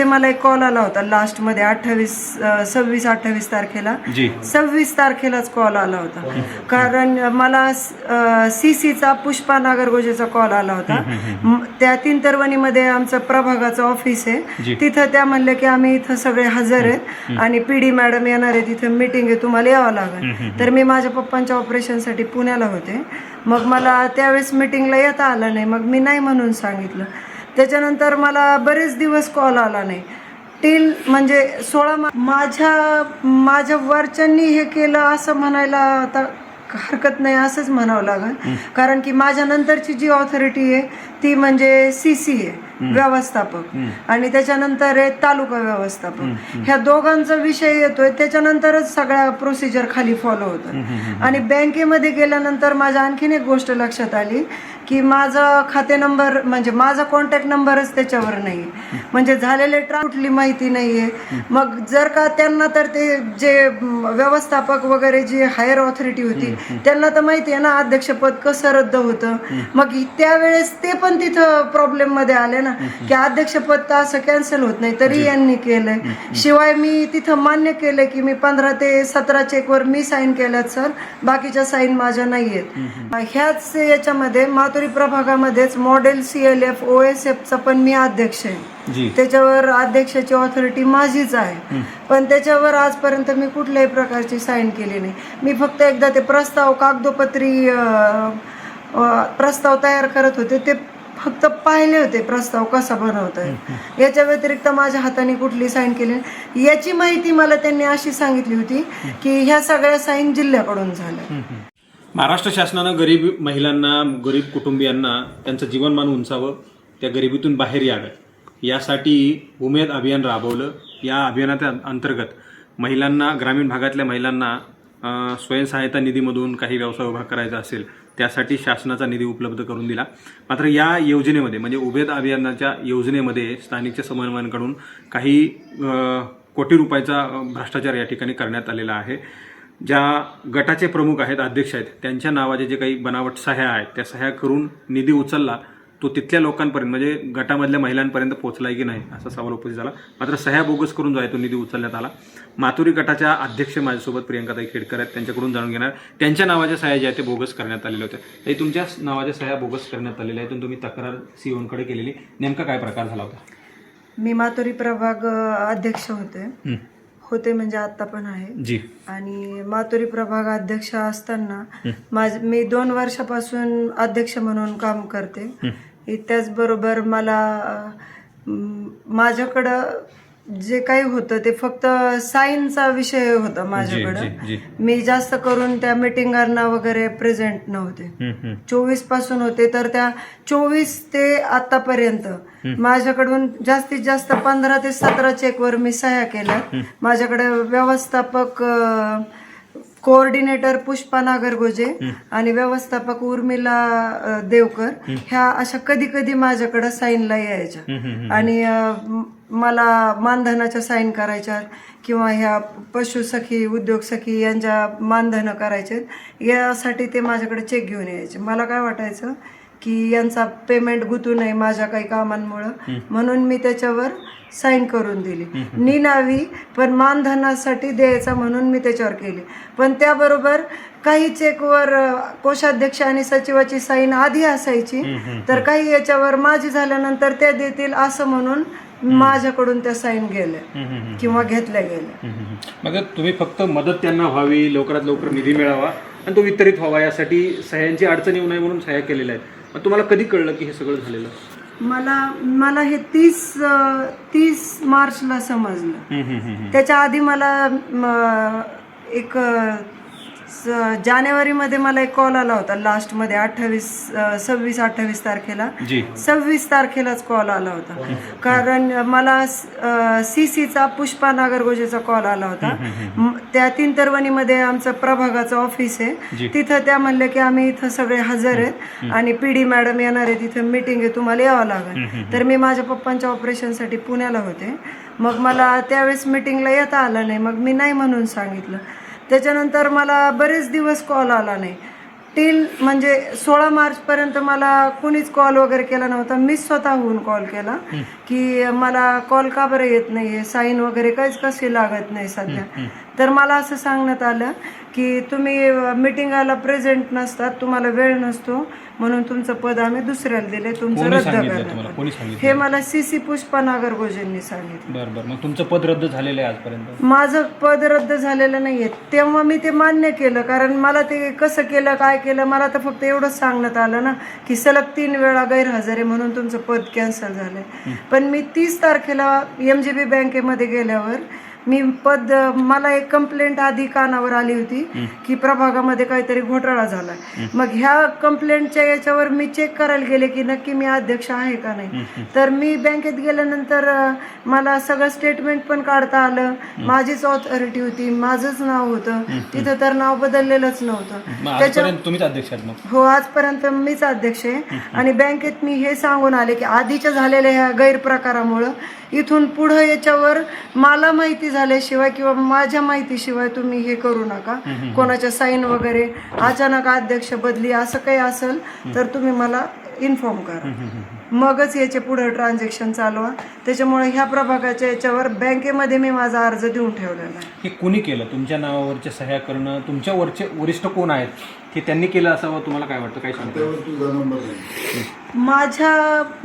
मला एक कॉल आला होता लास्ट मध्ये 26-28 तारखेला. 26 तारखेलाच कॉल आला होता. कारण मला सीसीचा पुष्पा नागरगोजेचा कॉल आला होता. त्या तीन तरवणीमध्ये आमचं प्रभागाचं ऑफिस आहे. तिथं त्या म्हणले की आम्ही इथं सगळे हजर आहेत आणि PD मॅडम येणार आहे, तिथं मीटिंग आहे, तुम्हाला यावं लागेल. तर मी माझ्या पप्पांच्या ऑपरेशनसाठी पुण्याला होते. मग मला त्यावेळेस मीटिंगला येता आलं नाही. मग मी नाही म्हणून सांगितलं. त्याच्यानंतर मला बरेच दिवस कॉल आला नाही. टिल म्हणजे 16 माझ्या वरच्यांनी हे केलं असं म्हणायला आता हरकत नाही, असंच म्हणावं लागेल. कारण की माझ्या नंतरची जी ऑथॉरिटी आहे ती म्हणजे CC आहे, व्यवस्थापक, आणि त्याच्यानंतर आहे तालुका व्यवस्थापक. ह्या दोघांचा विषय येतोय, त्याच्यानंतरच सगळ्या प्रोसिजर खाली फॉलो होतं. आणि बँकेमध्ये गेल्यानंतर माझ्या आणखीन एक गोष्ट लक्षात आली की माझा खाते नंबर म्हणजे माझा कॉन्टॅक्ट नंबरच त्याच्यावर नाही, म्हणजे झालेले कुठली माहिती नाहीये. मग जर का त्यांना तर ते जे व्यवस्थापक वगैरे जी हायर ऑथॉरिटी होती त्यांना तर माहिती आहे ना अध्यक्षपद कसं रद्द होतं. मग त्यावेळेस ते पण तिथं प्रॉब्लेम मध्ये आले ना की अध्यक्षपद तर असं कॅन्सल होत नाही, तरी यांनी केलंय. शिवाय मी तिथं मान्य केलं की मी 15 ते 17 चेकवर मी साईन केल्यात सर, बाकीच्या साईन माझ्या नाहीयेत. ह्याच याच्यामध्ये मातुरी प्रभागामध्येच मॉडेल CLF OSF चा पण मी अध्यक्ष आहे. त्याच्यावर अध्यक्षाची ऑथॉरिटी माझीच आहे, पण त्याच्यावर आजपर्यंत मी कुठल्याही प्रकारची साईन केली नाही. मी फक्त एकदा ते प्रस्ताव कागदोपत्री प्रस्ताव तयार करत होते, ते फक्त पाहिले होते प्रस्ताव कसा बनवताय. याच्या व्यतिरिक्त माझ्या हाताने कुठली साईन केली याची माहिती मला त्यांनी अशी सांगितली होती की ह्या सगळ्या साईन जिल्ह्याकडून झाल्या. महाराष्ट्र शासनानं गरीब महिलांना, गरीब कुटुंबियांना त्यांचं जीवनमान उंचावं, त्या गरिबीतून बाहेर यावं यासाठी उमेद अभियान राबवलं. या अभियानाच्या अंतर्गत महिलांना, ग्रामीण भागातल्या महिलांना स्वयंसहायता निधीमधून काही व्यवसाय उभा करायचा असेल त्यासाठी शासनाचा निधी उपलब्ध करून दिला. मात्र या योजनेमध्ये म्हणजे उमेद अभियानाच्या योजनेमध्ये स्थानिकच्या समन्वयांकडून काही कोटी रुपयाचा भ्रष्टाचार या ठिकाणी करण्यात आलेला आहे. ज्या गटाचे प्रमुख आहेत, अध्यक्ष आहेत, त्यांच्या नावाचे जे काही बनावट सह्या आहेत त्या सह्या करून निधी उचलला तो तिथल्या लोकांपर्यंत म्हणजे गटामधल्या महिलांपर्यंत पोहोचलाय की नाही असा सवाल उपस्थित झाला. मात्र सह्या बोगस करून जो आहे तो निधी उचलण्यात आला. मातुरी गटाच्या अध्यक्ष माझ्यासोबत प्रियंकाताई खेडकर आहेत, त्यांच्याकडून जाणून घेणार. त्यांच्या नावाच्या सह्या ज्या ते बोगस करण्यात आलेल्या होत्या, ते तुमच्या नावाच्या सह्या बोगस करण्यात आलेल्या आहेत, तुम्ही तक्रार COंकडे केलेली, नेमका काय प्रकार झाला होता? मी मातुरी प्रभाग अध्यक्ष होते म्हणजे आता पण आहे. आणि मातुरी प्रभाग अध्यक्ष असताना मी 2 वर्षापासून अध्यक्ष म्हणून काम करते. त्याचबरोबर मला माझ्याकडं जे काही होतं ते फक्त साईनचा विषय होता माझ्याकडं. मी जास्त करून त्या मिटिंगांना वगैरे प्रेझेंट नव्हते. 24 पासून होते, तर त्या 24 ते आतापर्यंत माझ्याकडून जास्तीत जास्त 15 ते 17 चेकवर मी सह्या केल्या. माझ्याकडे व्यवस्थापक कोऑर्डिनेटर पुष्पा नागरगोजे आणि व्यवस्थापक उर्मिला देवकर ह्या अशा कधी कधी माझ्याकडे साईनला यायच्या आणि मला मानधनाच्या साईन करायच्या किंवा ह्या पशुसखी, उद्योग सखी यांच्या मानधनं करायचे, यासाठी ते माझ्याकडे चेक घेऊन यायचे. मला काय वाटायचं की यांचा पेमेंट गुंतू नये माझ्या काही कामांमुळं, म्हणून मी त्याच्यावर साईन करून दिली निनावी, पण मानधनासाठी द्यायचा म्हणून मी त्याच्यावर केली. पण त्याबरोबर काही चेकवर कोषाध्यक्ष आणि सचिवाची साईन आधी असायची, तर काही याच्यावर माझी झाल्यानंतर त्या देतील असं म्हणून माझ्याकडून त्या साईन गेल्या किंवा घेतल्या गेल्या. मग तुम्ही फक्त मदत त्यांना व्हावी, लवकरात लवकर निधी मिळावा आणि तो वितरित व्हावा यासाठी सह्यांची अडचण येऊ नये म्हणून सह्या केलेल्या आहेत. मग तुम्हाला कधी कळलं की हे सगळं झालेलं? मला हे 30 मार्चला समजलं. त्याच्या आधी मला एक जानेवारीमध्ये मला एक कॉल आला होता लास्ट मध्ये 26-28 तारखेला. 26 तारखेलाच कॉल आला होता. कारण मला CCचा पुष्पा नागरगोजेचा कॉल आला होता. त्या तीन तरवणीमध्ये आमचं प्रभागाचं ऑफिस आहे. तिथं त्या म्हणले की आम्ही इथं सगळे हजर आहेत आणि PD मॅडम येणार आहे, तिथं मीटिंग आहे, तुम्हाला यावं लागेल. तर मी माझ्या पप्पांच्या ऑपरेशनसाठी पुण्याला होते. मग मला त्यावेळेस मीटिंगला येता आलं नाही, मग मी नाही म्हणून सांगितलं. त्याच्यानंतर मला बरेच दिवस कॉल आला नाही. टिल म्हणजे 16 मार्चपर्यंत मला कुणीच कॉल वगैरे केला नव्हता. मीच स्वतःहून कॉल केला की मला कॉल का बरं येत नाहीये, साईन वगैरे काहीच कशी लागत नाही सध्या. तर मला असं सांगण्यात आलं की तुम्ही मिटिंगाला प्रेझेंट नसतात, तुम्हाला वेळ नसतो, म्हणून तुमचं पद आम्ही दुसऱ्याला दिले, तुमचं रद्द करण्यात. हे मला सीसी पुष्पा नागरगोजेंनी सांगितलं. बरं, मग तुमचं पद रद्द झालेलं आहे आजपर्यंत? माझं पद रद्द झालेलं नाहीये. तेव्हा मी ते मान्य केलं, कारण मला ते कसं केलं काय केलं मला तर फक्त एवढंच सांगण्यात आलं ना की सलग 3 वेळा गैरहजर आहे म्हणून तुमचं पद कॅन्सल झालंय. पण मी 30 तारखेला MGB बँकेमध्ये गेल्यावर मी मला एक कंप्लेंट आधी कानावर आली होती की प्रभागामध्ये काहीतरी घोटाळा झालाय. मग ह्या कंप्लेंटच्या याच्यावर मी चेक करायला गेले की नक्की मी अध्यक्ष आहे का नाही. तर मी बँकेत गेल्यानंतर मला सगळं स्टेटमेंट पण काढता आलं, माझीच ऑथॉरिटी होती, माझंच नाव होतं तिथं, तर नाव बदललेलंच नव्हतं. त्याच्यापर्यंत तुम्हीच अध्यक्ष आहात मग? हो, आजपर्यंत मीच अध्यक्ष आहे. आणि बँकेत मी हे सांगून आले की आधीच्या झालेल्या ह्या गैरप्रकारामुळं इथून पुढं याच्यावर मला माहिती झाल्याशिवाय किंवा माझ्या माहितीशिवाय तुम्ही हे करू नका. कोणाच्या साईन वगैरे अचानक अध्यक्ष बदली असं काही असेल तर तुम्ही मला इन्फॉर्म करा, मगच याचे पुढे ट्रान्झॅक्शन चालवा. त्याच्यामुळे ह्या प्रभागाच्या याच्यावर बँकेमध्ये मी माझा अर्ज देऊन ठेवलेला आहे. हे कोणी केलं? तुमच्या नावावरच्या सह्या करणं तुमच्या वरचे वरिष्ठ कोण आहेत की त्यांनी केलं असावं, तुम्हाला काय वाटतं? काय सांगतो?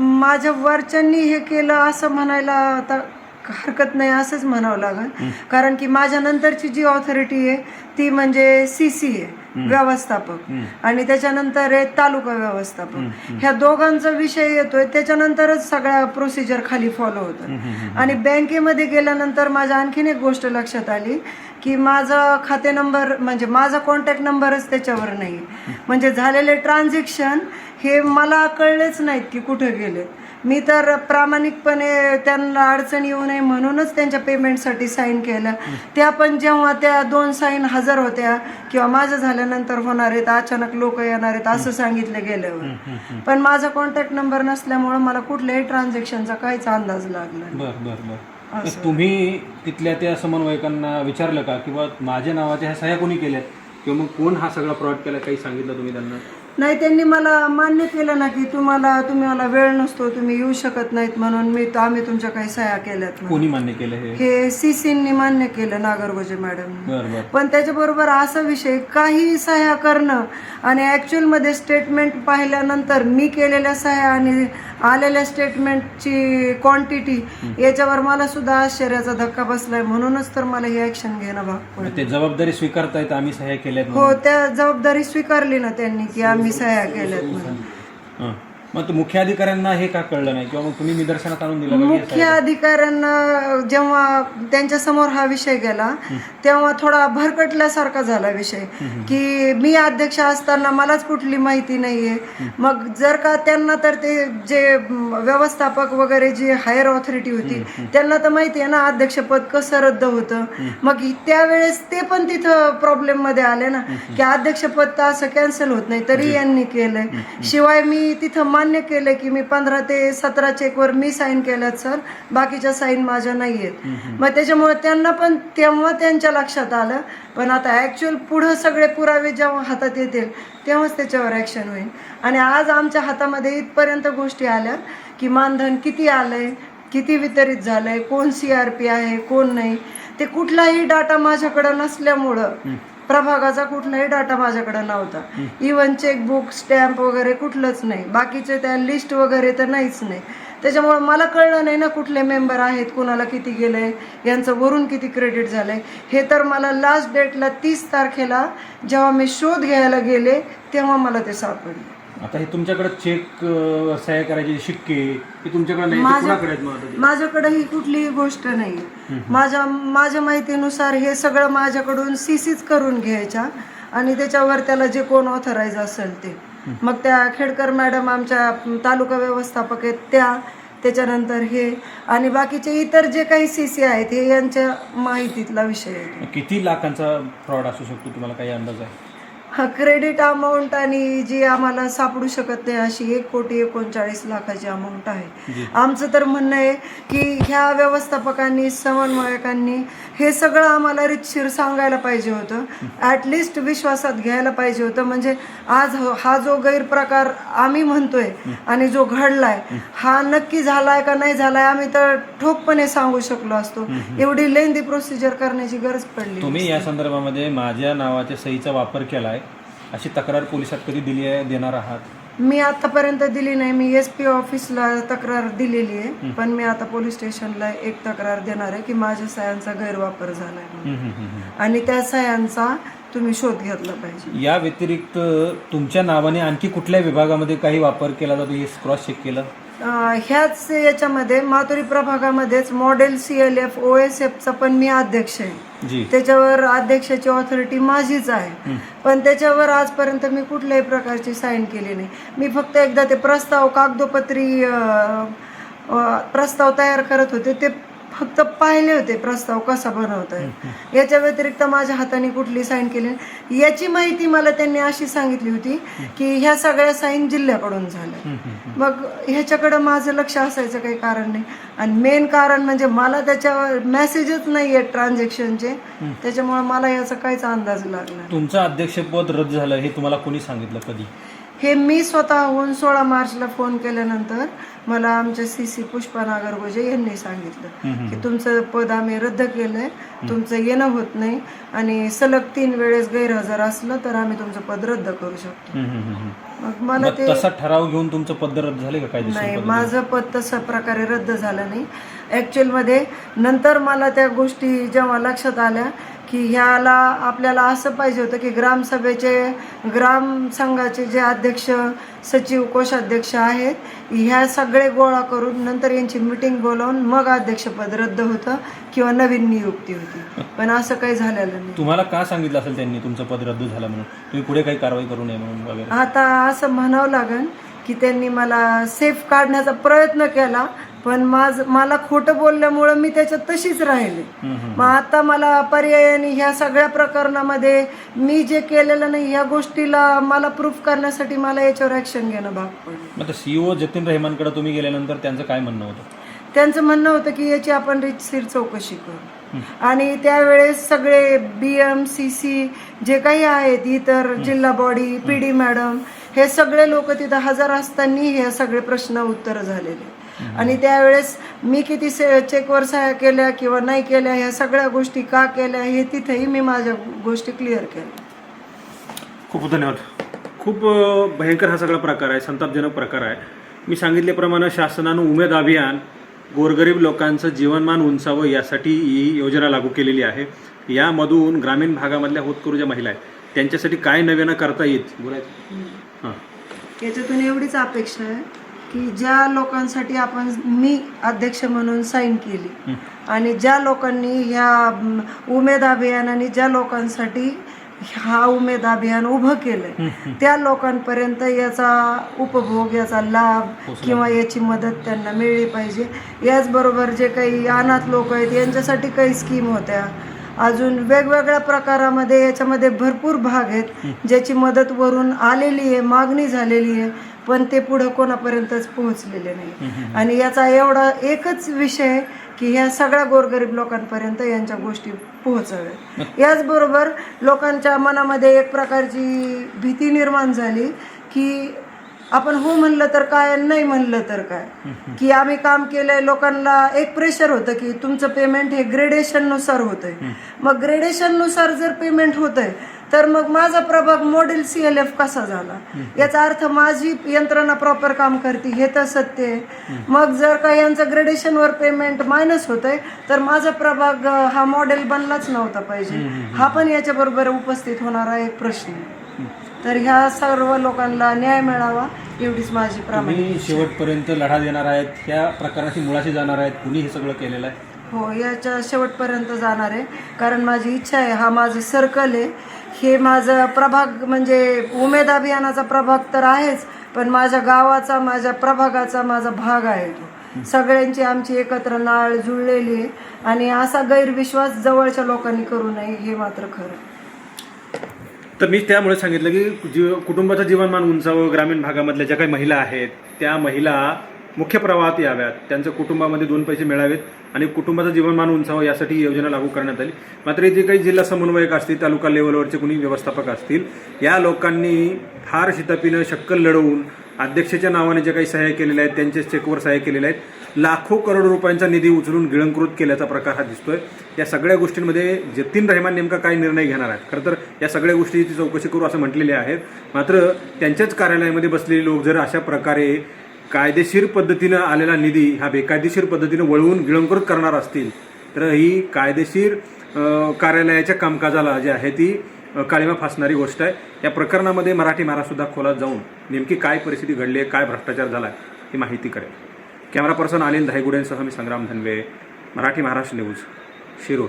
माझ्या वरच्यांनी हे केलं असं म्हणायला आता हरकत नाही, असंच म्हणावं लागेल. कारण की माझ्या नंतरची जी ऑथॉरिटी आहे ती म्हणजे CC आहे, व्यवस्थापक, आणि त्याच्यानंतर आहे तालुका व्यवस्थापक. ह्या दोघांचा विषय येतोय त्याच्यानंतरच सगळ्या प्रोसिजर खाली फॉलो होतं. आणि बँकेमध्ये गेल्यानंतर माझ्या आणखीन एक गोष्ट लक्षात आली की माझा खाते नंबर म्हणजे माझा कॉन्टॅक्ट नंबरच त्याच्यावर नाही. म्हणजे झालेले ट्रान्झॅक्शन हे मला कळलेच नाहीत की कुठे गेले. मी तर प्रामाणिकपणे त्यांना अडचण येऊ नये म्हणूनच त्यांच्या पेमेंटसाठी साईन केलं. त्या पण जेव्हा त्या 2 साईन हजर होत्या किंवा माझं झाल्यानंतर होणार आहेत, अचानक लोक येणार आहेत असं सांगितलं गेल्यावर, पण माझा कॉन्टॅक्ट नंबर नसल्यामुळे मला कुठल्याही ट्रान्झॅक्शनचा काहीच अंदाज लागला. बरं. तुम्ही तिथल्या त्या समन्वयकांना विचारलं का किंवा माझ्या नावाच्या ह्या सह्या कोणी केल्यात किंवा मग कोण हा सगळा फ्रॉड केला, काही सांगितलं तुम्ही त्यांना? नाही, त्यांनी मला मान्य केलं ना की तुम्हाला वेळ नसतो, तुम्ही येऊ शकत नाहीत, म्हणून आम्ही तुमच्या काही सह्या केल्यात. कोणी मान्य केलं? हे CCंनी मान्य केलं, नागरगोजे मॅडम. पण त्याच्याबरोबर असा विषय, काही सह्या करणं आणि ऍक्च्युअल मध्ये स्टेटमेंट पाहिल्यानंतर मी केलेल्या सह्या आणि आलेल्या स्टेटमेंटची क्वांटिटी याच्यावर मला सुद्धा आश्चर्याचा धक्का बसलाय. म्हणूनच तर मला ही ऍक्शन घेणं भाग पडलं. ते जबाबदारी स्वीकारतायत आम्ही सह्या केल्यात? हो, त्या जबाबदारी स्वीकारली ना त्यांनी की आम्ही सह्या केल्यात म्हणून. मग मुख्य अधिकाऱ्यांना हे का कळलं नाही किंवा मग तुम्ही निदर्शनात आणून दिलं? मुख्य अधिकाऱ्यांना जेव्हा त्यांच्या समोर हा विषय गेला तेव्हा थोडा भरकटल्यासारखा झाला विषय की मी अध्यक्ष असताना मलाच कुठली माहिती नाहीये. मग जर का त्यांना तर ते जे व्यवस्थापक वगैरे जी हायर ऑथॉरिटी होती त्यांना तर माहिती आहे ना अध्यक्षपद कसं रद्द होतं. मग त्यावेळेस ते पण तिथं प्रॉब्लेम मध्ये आले ना की अध्यक्षपद तर असं कॅन्सल होत नाही, तरी यांनी केलंय. शिवाय मी तिथं मान्य केलं की मी 15 ते 17 चेकवर मी साईन केल्यात सर, बाकीच्या साईन माझ्या नाहीयेत. मग त्याच्यामुळे त्यांना पण तेव्हा त्यांच्या लक्षात आलं. पण आता ऍक्च्युअल पुढे सगळे पुरावे जेव्हा हातात येतील तेव्हाच त्याच्यावर ऍक्शन होईल. आणि आज आमच्या हातामध्ये इथपर्यंत गोष्टी आल्या की मानधन किती आलंय, किती वितरित झालंय, कोण CRP आहे कोण नाही, ते कुठलाही डाटा माझ्याकडे नसल्यामुळं प्रभागाचा कुठलाही डाटा माझ्याकडे नव्हता. इव्हन चेकबुक स्टॅम्प वगैरे कुठलंच नाही, बाकीचे त्या लिस्ट वगैरे तर नाहीच नाही. त्याच्यामुळे मला कळलं नाही ना कुठले मेंबर आहेत, कुणाला किती गेलंय, यांचं वरून किती क्रेडिट झालंय. हे तर मला लास्ट डेटला 30 तारखेला जेव्हा मी शोध घ्यायला गेले तेव्हा मला ते सापडले. आता हे तुमच्याकडे चेक सह्या करायचे शिक्के हे तुमच्याकडे नाही, माझ्याकडे ही कुठलीही गोष्ट नाही. माझ्या माहितीनुसार हे सगळं माझ्याकडून CCच करून घ्यायच्या आणि त्याच्यावर त्याला जे कोण ऑथराईज असेल ते, मग त्या खेडकर मॅडम आमच्या तालुका व्यवस्थापक आहेत त्याच्यानंतर हे आणि बाकीचे इतर जे काही CC आहेत हे यांच्या माहितीतला विषय आहे. किती लाखांचा फ्रॉड असू शकतो, तुम्हाला काही अंदाज आहे? क्रेडिट अमाऊंट आणि जी आम्हाला सापडू शकत नाही अशी 1,39,00,000 अमाऊंट आहे. आमचं तर म्हणणं आहे की ह्या व्यवस्थापकांनी समन्वयकांनी हे सगळं आम्हाला रितशीर सांगायला पाहिजे होतं, ॲटलिस्ट विश्वासात घ्यायला पाहिजे होतं. म्हणजे आज हा जो गैरप्रकार आम्ही म्हणतोय आणि जो घडलाय हा नक्की झालाय का नाही झालाय आम्ही तर ठोकपणे सांगू शकलो असतो. एवढी लेंदी प्रोसिजर करण्याची गरज पडली. तुम्ही या संदर्भामध्ये माझ्या नावाच्या सहीचा वापर केलाय अशी तक्रार पोलिसात कधी दिली आहे, देणार आहात? मी आतापर्यंत दिली नाही. मी SP ऑफिसला तक्रार दिलेली आहे, पण मी आता पोलीस स्टेशनला एक तक्रार देणार आहे की माझ्या सह्यांचा गैरवापर झालाय म्हणून. आणि त्या सह्यांचा तुम्ही शोध घेतला पाहिजे. या व्यतिरिक्त तुमच्या नावाने आणखी कुठल्या विभागामध्ये काही वापर केला जातो हे क्रॉस चेक केलं? ह्याच याच्यामध्ये माथुरी प्रभागामध्येच मॉडेल CLF OSFचा पण मी अध्यक्ष आहे. त्याच्यावर अध्यक्षाची ऑथॉरिटी माझीच आहे, पण त्याच्यावर आजपर्यंत मी कुठल्याही प्रकारची साईन केली नाही. मी फक्त एकदा ते प्रस्ताव कागदोपत्री प्रस्ताव तयार करत होते, ते फक्त पाहिले होते प्रस्ताव कसा बनवता येईल. याच्या व्यतिरिक्त माझ्या हाताने कुठली साईन केली नाही. याची माहिती मला त्यांनी अशी सांगितली होती की ह्या सगळ्या साईन जिल्ह्याकडून झाल्या. मग ह्याच्याकडं माझं लक्ष असायचं काही कारण नाही. आणि मेन कारण म्हणजे मला त्याच्यावर मेसेजच नाही आहेत ट्रान्झॅक्शनचे, त्याच्यामुळे मला याचा काहीच अंदाज लागला. तुमचं अध्यक्षपद रद्द झालं हे तुम्हाला कोणी सांगितलं, कधी? हे मी स्वतःहून 16 मार्चला फोन केल्यानंतर मला आमच्या CC पुष्पा नागरगोजे यांनी सांगितलं की तुमचं पद आम्ही रद्द केलंय, तुमचं येणं होत नाही आणि सलग 3 वेळेस गैरहजर असलं तर आम्ही तुमचं पद रद्द करू शकतो. मग मला ते तसा ठराव घेऊन तुमचं पद रद्द झाले का? काय नाही, माझं पद तशा प्रकारे रद्द झालं नाही. ॲक्च्युअलमध्ये नंतर मला त्या गोष्टी जेव्हा लक्षात आल्या की ह्याला आपल्याला असं पाहिजे होतं की ग्रामसभेचे ग्राम संघाचे जे अध्यक्ष सचिव कोषाध्यक्ष आहेत ह्या सगळे गोळा करून नंतर यांची मीटिंग बोलावून मग अध्यक्षपद रद्द होतं किंवा नवीन नियुक्ती होती, पण असं काही झालेलं नाही. तुम्हाला का सांगितलं असेल त्यांनी तुमचं पद रद्द झालं म्हणून? तुम्ही पुढे काही कारवाई करू नये म्हणून वगैरे? आता असं म्हणावं लागेल की त्यांनी मला सेफ काढण्याचा प्रयत्न केला, पण मला खोटं बोलल्यामुळं मी त्याच्यात तशीच राहिले. मग आता मला पर्यायाने ह्या सगळ्या प्रकरणामध्ये मी जे केलेलं नाही ह्या गोष्टीला मला प्रूफ करण्यासाठी मला याच्यावर ऍक्शन घेणं भाग पडलं. आता CEO जतीन रहमानकडे तुम्ही गेल्यानंतर त्यांचं काय म्हणणं होतं? त्यांचं म्हणणं होतं की याची आपण रितसर चौकशी करू. आणि त्यावेळेस सगळे BM CC जे काही आहेत इतर जिल्हा बॉडी PD मॅडम हे सगळे लोक तिथं हजर असताना हे सगळे प्रश्न उत्तर झालेले. आणि त्यावेळेस मी किती चेकवर सह्या केल्या किंवा नाही केल्या ह्या सगळ्या गोष्टी का केल्या हे तिथेही मी माझ्या गोष्टी क्लिअर केल्या. खूप धन्यवाद. खूप भयंकर हा सगळा प्रकार आहे, संतापजनक प्रकार आहे. मी सांगितल्याप्रमाणे शासनानं उमेद अभियान गोरगरीब लोकांचं जीवनमान उंचावं यासाठी ही योजना लागू केलेली आहे. यामधून ग्रामीण भागामधल्या होतकरू ज्या महिला आहेत त्यांच्यासाठी काय नव्यानं करता येईल बोलायचं? हां, याच्यातून एवढीच अपेक्षा आहे की ज्या लोकांसाठी मी अध्यक्ष म्हणून साईन केली आणि ज्या लोकांनी ह्या उमेद अभियानाने ज्या लोकांसाठी हा उमेद अभियान उभं केलंय त्या लोकांपर्यंत याचा उपभोग याचा लाभ किंवा याची मदत त्यांना मिळली पाहिजे. याचबरोबर जे काही अनाथ लोक आहेत यांच्यासाठी काही स्कीम होत्या, अजून वेगवेगळ्या प्रकारामध्ये याच्यामध्ये भरपूर भाग आहेत ज्याची मदत वरून आलेली आहे, मागणी झालेली आहे, पण ते पुढं कोणापर्यंतच पोहोचलेले नाही. आणि याचा एवढा एकच विषय की ह्या सगळ्या गोरगरीब लोकांपर्यंत यांच्या गोष्टी पोहोचाव्यात. याचबरोबर लोकांच्या मनामध्ये एक प्रकारची भीती निर्माण झाली की आपण हो म्हणलं तर काय, नाही म्हणलं तर काय, की आम्ही काम केलंय. लोकांना एक प्रेशर होतं की तुमचं पेमेंट हे ग्रेडेशननुसार होतंय. मग ग्रेडेशननुसार जर पेमेंट होतंय तर मग माझा प्रभाग मॉडेल CLF कसा झाला, याचा अर्थ माझी यंत्रणा प्रॉपर काम करते हे तर सत्य आहे. मग जर का यांचं ग्रेडेशनवर पेमेंट मायनस होतंय तर माझा प्रभाग हा मॉडेल बनलाच नव्हता पाहिजे. हा पण याच्याबरोबर उपस्थित होणारा एक प्रश्न आहे. तर ह्या सर्व लोकांना न्याय मिळावा एवढीच माझी प्रामाणिक शेवटपर्यंत लढा देणार आहेत, ह्या प्रकाराची मुळाशी जाणार आहेत. कुणी हे सगळं केलेलं आहे? हो, याच्या शेवटपर्यंत जाणार आहे, कारण माझी इच्छा आहे, हा माझं सर्कल आहे, हे माझं प्रभाग म्हणजे उमेद अभियानाचा प्रभाग तर आहेच, पण माझ्या गावाचा माझ्या प्रभागाचा माझा भाग आहे तो. सगळ्यांची आमची एकत्र नाळ जुळलेली आहे आणि असा गैरविश्वास जवळच्या लोकांनी करू नये हे मात्र खरं. तर मी त्यामुळे सांगितलं की कुटुंबाचं जीवनमान उंचावं, ग्रामीण भागामधल्या ज्या काही महिला आहेत त्या महिला मुख्य प्रवाहात याव्यात, त्यांच्या कुटुंबामध्ये 2 पैसे मिळावेत आणि कुटुंबाचं जीवनमान उंचावं यासाठी ही योजना लागू करण्यात आली. मात्र जे काही जिल्हा समन्वयक असतील, तालुका लेवलवरचे कुणी व्यवस्थापक असतील, या लोकांनी फार शितापीनं शक्कल लढवून अध्यक्षाच्या नावाने जे काही सह्या केलेल्या आहेत, त्यांचे चेकवर सह्या केलेल्या आहेत, लाखो करोड रुपयांचा निधी उचलून गिळंकृत केल्याचा प्रकार हा दिसतोय. या सगळ्या गोष्टींमध्ये जतीन रहमान नेमका काय निर्णय घेणार आहेत? खरं तर या सगळ्या गोष्टीची चौकशी करू असं म्हटलेले आहेत. मात्र त्यांच्याच कार्यालयामध्ये बसलेले लोक जर अशा प्रकारे कायदेशीर पद्धतीनं आलेला निधी हा बेकायदेशीर पद्धतीनं वळवून गिळंकृत करणार असतील तर ही कायदेशीर कार्यालयाच्या कामकाजाला जी आहे ती काळिमा फासणारी गोष्ट आहे. या प्रकरणामध्ये मराठी महाराजसुद्धा खोलात जाऊन नेमकी काय परिस्थिती घडली आहे, काय भ्रष्टाचार झाला आहे ही माहिती करेल. कॅमेरा पर्सन अनिल धायगुडेंसह मी संग्राम धनवे, मराठी महाराष्ट्र न्यूज, शिरूर.